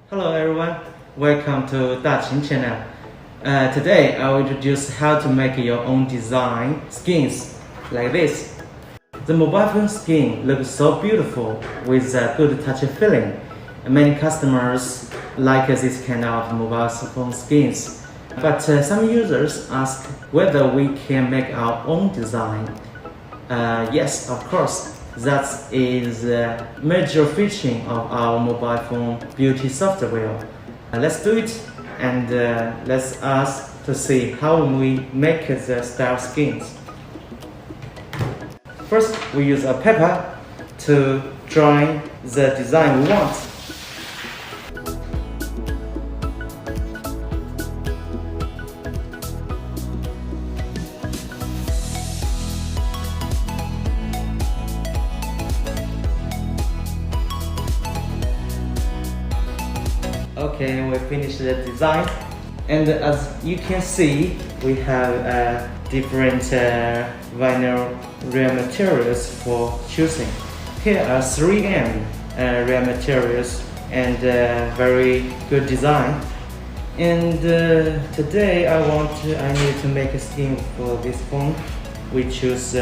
Hello everyone, welcome to Daqin channel. Today I will introduce how to make your own design skins like this. The mobile phone skin looks so beautiful with a good touch feeling. Many customers like this kind of mobile phone skins. But some users ask whether we can make our own design. Yes, of course. That is a major feature of our mobile phone beauty software. Let's do it and let's ask to see how we make the style skins. First, we use a paper to draw the design we want. Okay, we finished the design, and as you can see, we have different vinyl real materials for choosing. Here are 3M real materials and very good design. And today I need to make a skin for this phone. We choose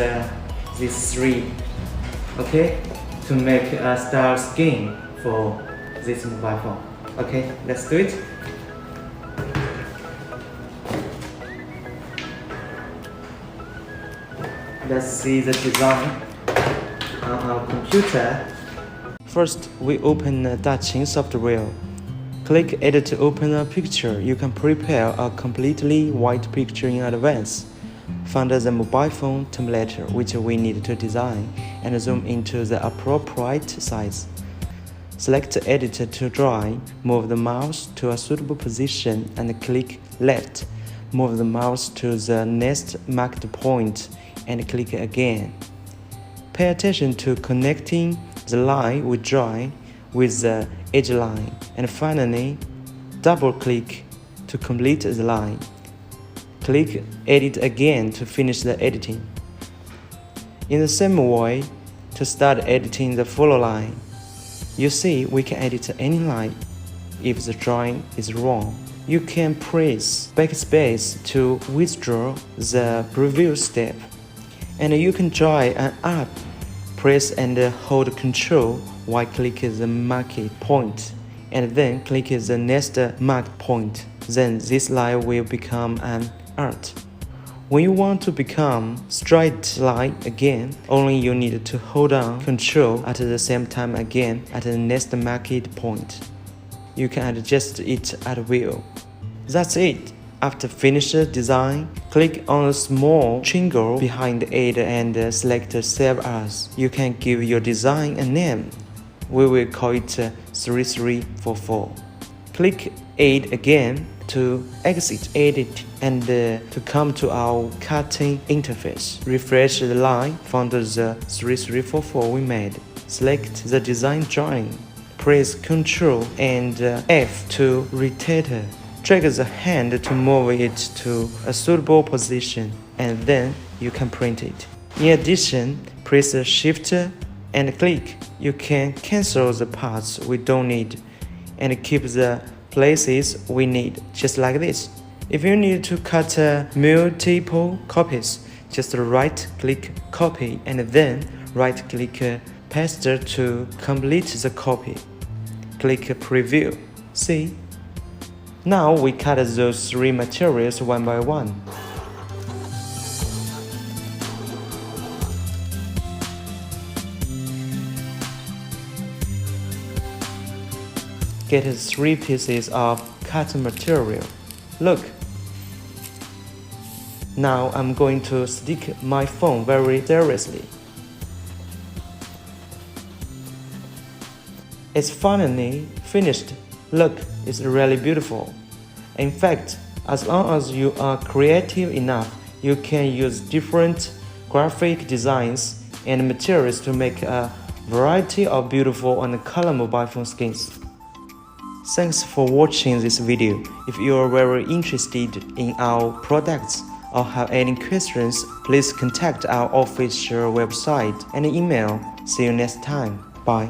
these three, okay, to make a style skin for this mobile phone. Okay, let's do it. Let's see the design on our computer. First, we open Daqin Software. Click Edit to open a picture. You can prepare a completely white picture in advance. Find the mobile phone template which we need to design and zoom into the appropriate size. Select Edit to draw, move the mouse to a suitable position and click left. Move the mouse to the next marked point and click again. Pay attention to connecting the line we draw with the edge line, and finally, double-click to complete the line. Click Edit again to finish the editing. In the same way, to start editing the follow line, you see, we can edit any line. If the drawing is wrong, you can press backspace to withdraw the previous step. And you can draw an arc. Press and hold Ctrl while clicking the marked point, and then click the next marked point. Then this line will become an arc. When you want to become straight line again, only you need to hold on Ctrl at the same time again at the next marked point. You can adjust it at will. That's it. After finish the design, click on the small triangle behind it and select Save As. You can give your design a name. We will call it 3344. Click Add again to exit Edit and to come to our cutting interface. Refresh the line found the 3344 we made. Select the design drawing. Press Ctrl and F to rotate. Drag the hand to move it to a suitable position, and then you can print it. In addition, press Shift and click. You can cancel the parts we don't need and keep the places we need, just like this. If you need to cut multiple copies, just right-click Copy and then right-click Paste to complete the copy. Click Preview. See? Now we cut those three materials one by one. Get 3 pieces of cut material. Look. Now I'm going to stick my phone very seriously. It's finally finished. Look, it's really beautiful. In fact, as long as you are creative enough, you can use different graphic designs and materials to make a variety of beautiful and color mobile phone skins. Thanks for watching this video. If you are very interested in our products or have any questions, please contact our official website and email. See you next time. Bye.